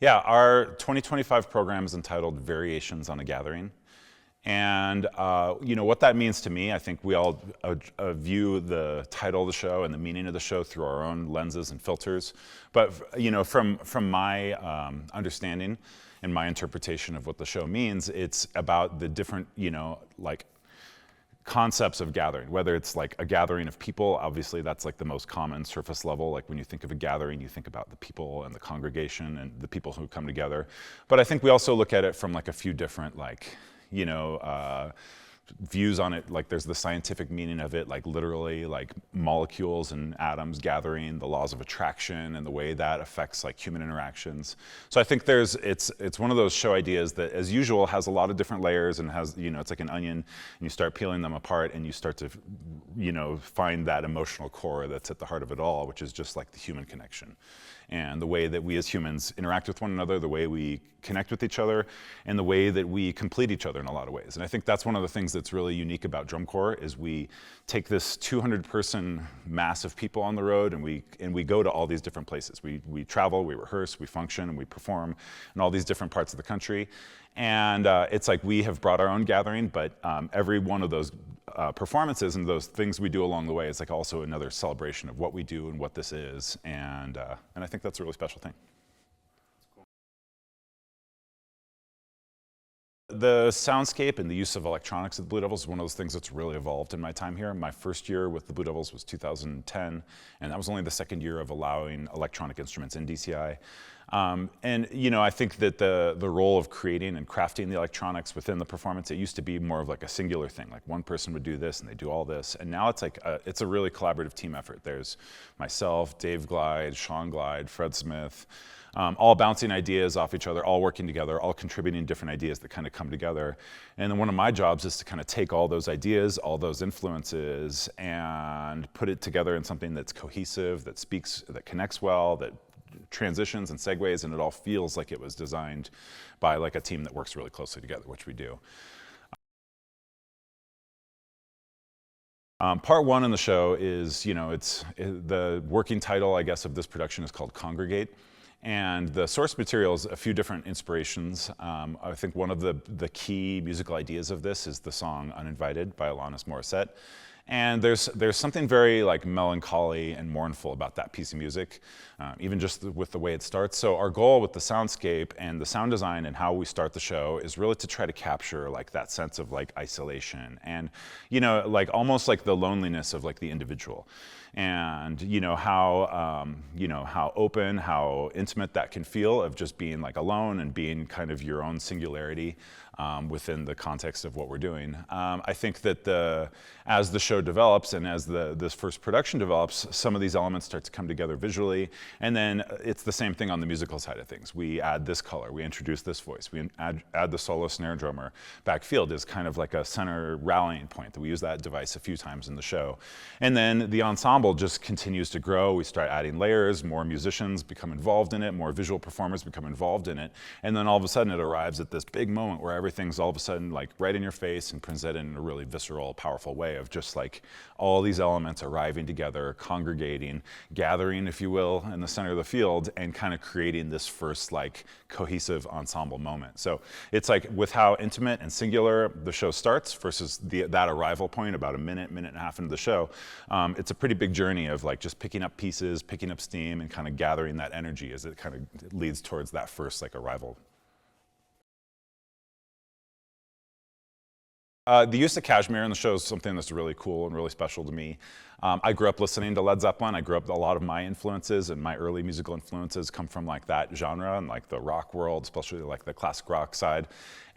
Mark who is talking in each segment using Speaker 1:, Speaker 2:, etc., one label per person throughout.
Speaker 1: Yeah, our 2025 program is entitled Variations on a Gathering. And what that means to me, I think we all view the title of the show and the meaning of the show through our own lenses and filters. But from my understanding and my interpretation of what the show means, it's about the different like concepts of gathering, whether it's like a gathering of people. Obviously that's like the most common surface level. Like when you think of a gathering, you think about the people and the congregation and the people who come together. But I think we also look at it from like a few different views on it. Like there's the scientific meaning of it, like literally like molecules and atoms gathering, the laws of attraction and the way that affects like human interactions. So I think it's one of those show ideas that, as usual, has a lot of different layers and has, it's like an onion, and you start peeling them apart and you start to, find that emotional core that's at the heart of it all, which is just like the human connection. And the way that we as humans interact with one another, the way we connect with each other, and the way that we complete each other in a lot of ways. And I think that's one of the things that's really unique about Drum Corps is we take this 200-person mass of people on the road, and we go to all these different places. We travel, we rehearse, we function, and we perform in all these different parts of the country. And it's like we have brought our own gathering, but every one of those performances and those things we do along the way is like also another celebration of what we do and what this is. And I think that's a really special thing. The soundscape and the use of electronics at the Blue Devils is one of those things that's really evolved in my time here. My first year with the Blue Devils was 2010, and that was only the second year of allowing electronic instruments in DCI. I think that the role of creating and crafting the electronics within the performance, it used to be more of like a singular thing, like one person would do this and they do all this, and now it's like it's a really collaborative team effort. There's myself, Dave Glide, Sean Glide, Fred Smith, all bouncing ideas off each other, all working together, all contributing different ideas that kind of come together. And then one of my jobs is to kind of take all those ideas, all those influences, and put it together in something that's cohesive, that speaks, that connects well, that transitions and segues, and it all feels like it was designed by like a team that works really closely together, which we do. Part one in the show is, the working title, I guess, of this production is called Congregate. And the source material is a few different inspirations. I think one of the key musical ideas of this is the song Uninvited by Alanis Morissette. And there's something very like melancholy and mournful about that piece of music, even just with the way it starts. So our goal with the soundscape and the sound design and how we start the show is really to try to capture like that sense of like isolation and, like almost like the loneliness of like the individual. And how open, how intimate that can feel of just being like alone and being kind of your own singularity within the context of what we're doing. I think that as the show develops and as this first production develops, some of these elements start to come together visually, and then it's the same thing on the musical side of things. We add this color, we introduce this voice, we add the solo snare drummer. Backfield is kind of like a center rallying point. We use that device a few times in the show. And then the ensemble just continues to grow. We start adding layers, more musicians become involved in it, more visual performers become involved in it, and then all of a sudden it arrives at this big moment where everything's all of a sudden like right in your face and presented in a really visceral, powerful way of just like all these elements arriving together, congregating, gathering, if you will, in the center of the field, and kind of creating this first like cohesive ensemble moment. So it's like with how intimate and singular the show starts versus that arrival point about a minute and a half into the show, it's a pretty big journey of like just picking up pieces, picking up steam, and kind of gathering that energy as it kind of leads towards that first like arrival. The use of Kashmir in the show is something that's really cool and really special to me. I grew up listening to Led Zeppelin. I grew up, a lot of my influences and my early musical influences come from like that genre and like the rock world, especially like the classic rock side.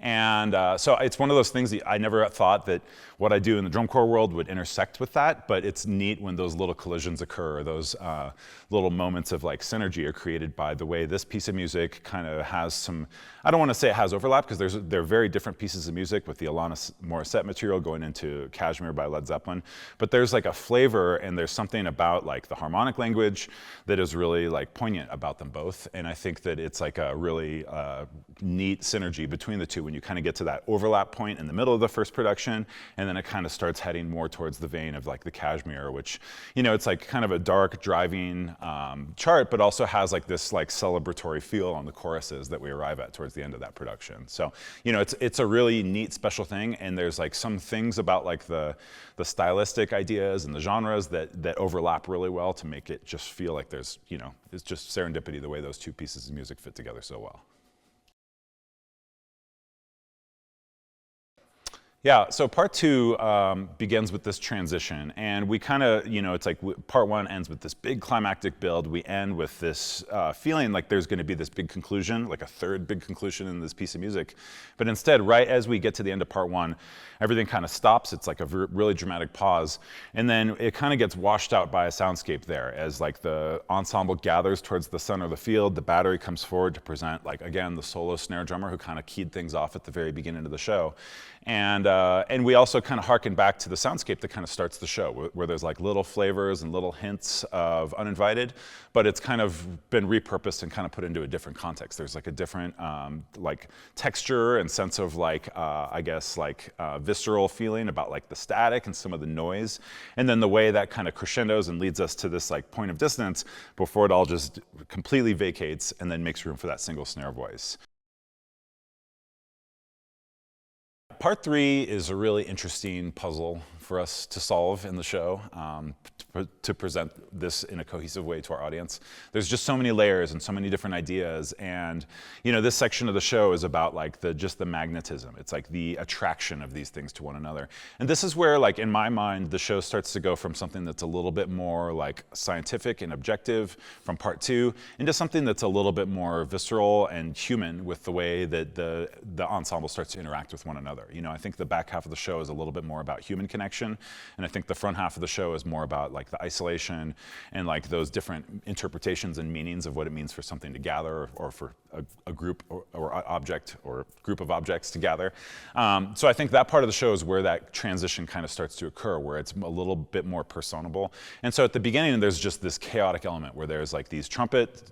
Speaker 1: And so it's one of those things that I never thought that what I do in the drum corps world would intersect with that, but it's neat when those little collisions occur, or those little moments of like synergy are created by the way this piece of music kind of has some, I don't want to say it has overlap because they're very different pieces of music with the Alanis Morissette material going into Kashmir by Led Zeppelin, but there's like a flavor and there's something about like the harmonic language that is really like poignant about them both. And I think that it's like a really neat synergy between the two when when you kind of get to that overlap point in the middle of the first production, and then it kind of starts heading more towards the vein of like the Kashmir, which, you know, it's like kind of a dark driving chart, but also has like this like celebratory feel on the choruses that we arrive at towards the end of that production. So, you know, it's a really neat special thing, and there's like some things about like the stylistic ideas and the genres that overlap really well to make it just feel like there's, you know, it's just serendipity the way those two pieces of music fit together so well. Yeah, so part two begins with this transition, and we kind of, you know, it's like part one ends with this big climactic build. We end with this feeling like there's going to be this big conclusion, like a third big conclusion in this piece of music. But instead, right as we get to the end of part one, everything kind of stops. It's like a really dramatic pause, and then it kind of gets washed out by a soundscape there as like the ensemble gathers towards the center of the field. The battery comes forward to present, like, again, the solo snare drummer who kind of keyed things off at the very beginning of the show. And we also kind of harken back to the soundscape that kind of starts the show, where there's like little flavors and little hints of uninvited, but it's kind of been repurposed and kind of put into a different context. There's like a different like texture and sense of like, I guess like visceral feeling about like the static and some of the noise. And then the way that kind of crescendos and leads us to this like point of dissonance before it all just completely vacates and then makes room for that single snare voice. Part three is a really interesting puzzle for us to solve in the show, to present this in a cohesive way to our audience. There's just so many layers and so many different ideas, and you know, this section of the show is about like just the magnetism. It's like the attraction of these things to one another. And this is where, like, in my mind, the show starts to go from something that's a little bit more like scientific and objective from part two into something that's a little bit more visceral and human with the way that the ensemble starts to interact with one another. You know, I think the back half of the show is a little bit more about human connection, and I think the front half of the show is more about like the isolation and like those different interpretations and meanings of what it means for something to gather, or for a group or object or group of objects to gather. So I think that part of the show is where that transition kind of starts to occur, where it's a little bit more personable. And so at the beginning, there's just this chaotic element where there's like these trumpet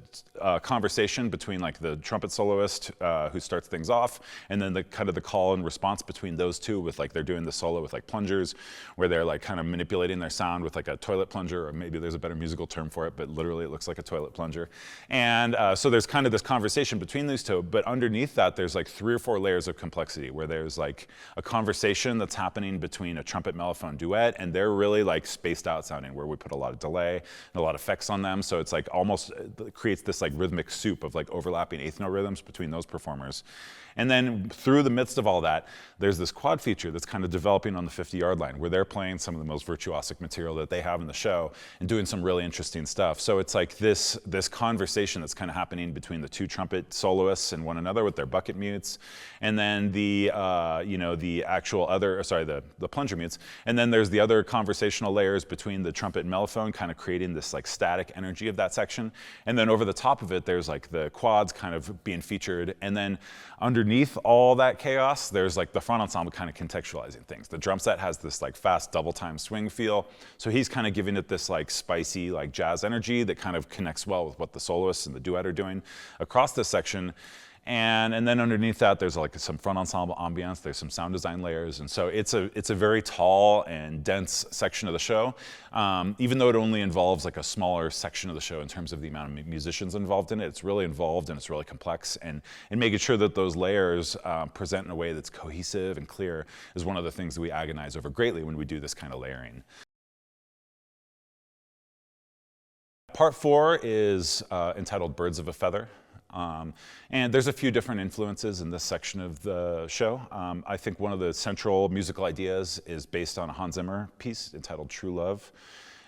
Speaker 1: conversation between like the trumpet soloist who starts things off, and then the kind of the call and response between those two with like they're doing the solo with like plungers, where they're like kind of manipulating their sound with like a toilet plunger, or maybe there's a better musical term for it, but literally it looks like a toilet plunger. And so there's kind of this conversation between these two, but underneath that there's like 3 or 4 layers of complexity, where there's like a conversation that's happening between a trumpet mellophone duet, and they're really like spaced out sounding, where we put a lot of delay and a lot of effects on them, so it's like almost it creates this like rhythmic soup of like overlapping eighth note rhythms between those performers. And then through the midst of all that, there's this quad feature that's kind of developing on the 50-yard line, where they're playing some of the most virtuosic material that they have in the show and doing some really interesting stuff. So it's like this conversation that's kind of happening between the 2 trumpet soloists and one another with their bucket mutes, and then the actual other, the plunger mutes, and then there's the other conversational layers between the trumpet and mellophone, kind of creating this like static energy of that section. And then over the top of it, there's like the quads kind of being featured, and then underneath all that chaos, there's like the front ensemble kind of contextualizing things. The drum set has this like fast double time swing feel, so he's kind of giving it this like spicy like jazz energy that kind of connects well with what the soloists and the duet are doing across this section. And then underneath that, there's like some front ensemble ambiance, there's some sound design layers, and so it's a very tall and dense section of the show, even though it only involves like a smaller section of the show in terms of the amount of musicians involved in it. It's really involved and it's really complex, and making sure that those layers present in a way that's cohesive and clear is one of the things that we agonize over greatly when we do this kind of layering. Part 4 is entitled Birds of a Feather. And there's a few different influences in this section of the show. I think one of the central musical ideas is based on a Hans Zimmer piece entitled True Love.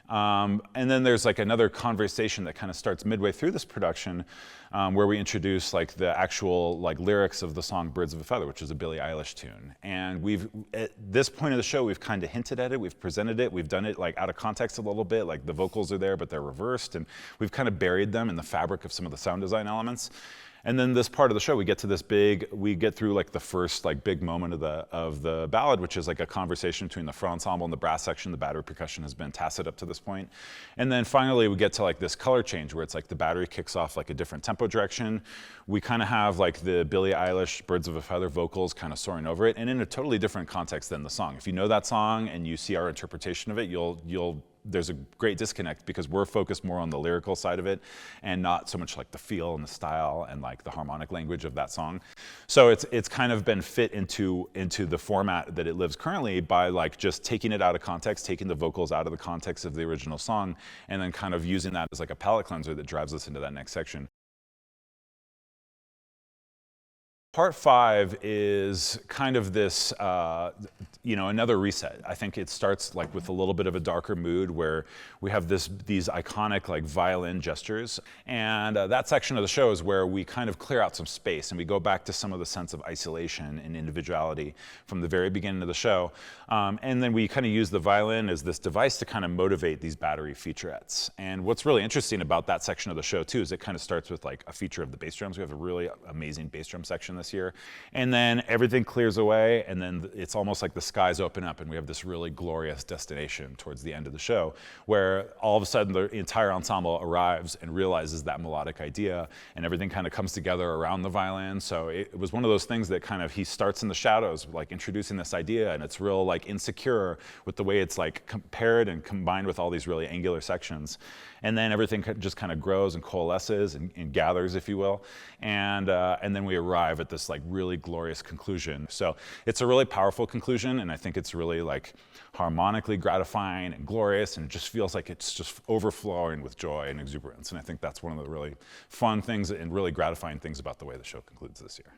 Speaker 1: And then there's like another conversation that kind of starts midway through this production, where we introduce like the actual like lyrics of the song Birds of a Feather, which is a Billie Eilish tune. And we've, at this point of the show, we've kind of hinted at it, we've presented it, we've done it like out of context a little bit, like the vocals are there, but they're reversed, and we've kind of buried them in the fabric of some of the sound design elements. And then this part of the show, we get through like the first like big moment of the ballad, which is like a conversation between the front ensemble and the brass section. The battery percussion has been tacit up to this point. And then finally we get to like this color change where it's like the battery kicks off like a different tempo direction. We kind of have like the Billie Eilish Birds of a Feather vocals kind of soaring over it, and in a totally different context than the song. If you know that song and you see our interpretation of it, there's a great disconnect because we're focused more on the lyrical side of it and not so much like the feel and the style and like the harmonic language of that song. So it's kind of been fit into the format that it lives currently by like just taking it out of context, taking the vocals out of the context of the original song, and then kind of using that as like a palate cleanser that drives us into that next section. Part 5 is kind of this, another reset. I think it starts like with a little bit of a darker mood where we have these iconic like violin gestures. And that section of the show is where we kind of clear out some space and we go back to some of the sense of isolation and individuality from the very beginning of the show. And then we kind of use the violin as this device to kind of motivate these battery featurettes. And what's really interesting about that section of the show too is it kind of starts with like a feature of the bass drums. We have a really amazing bass drum section this year. And then everything clears away, and then it's almost like the skies open up and we have this really glorious destination towards the end of the show where all of a sudden the entire ensemble arrives and realizes that melodic idea, and everything kind of comes together around the violin. So it was one of those things that kind of, he starts in the shadows, like introducing this idea, and it's real like insecure with the way it's like compared and combined with all these really angular sections. And then everything just kind of grows and coalesces and gathers, if you will. And then we arrive at this like really glorious conclusion. So it's a really powerful conclusion, and I think it's really like harmonically gratifying and glorious, and it just feels like it's just overflowing with joy and exuberance. And I think that's one of the really fun things and really gratifying things about the way the show concludes this year.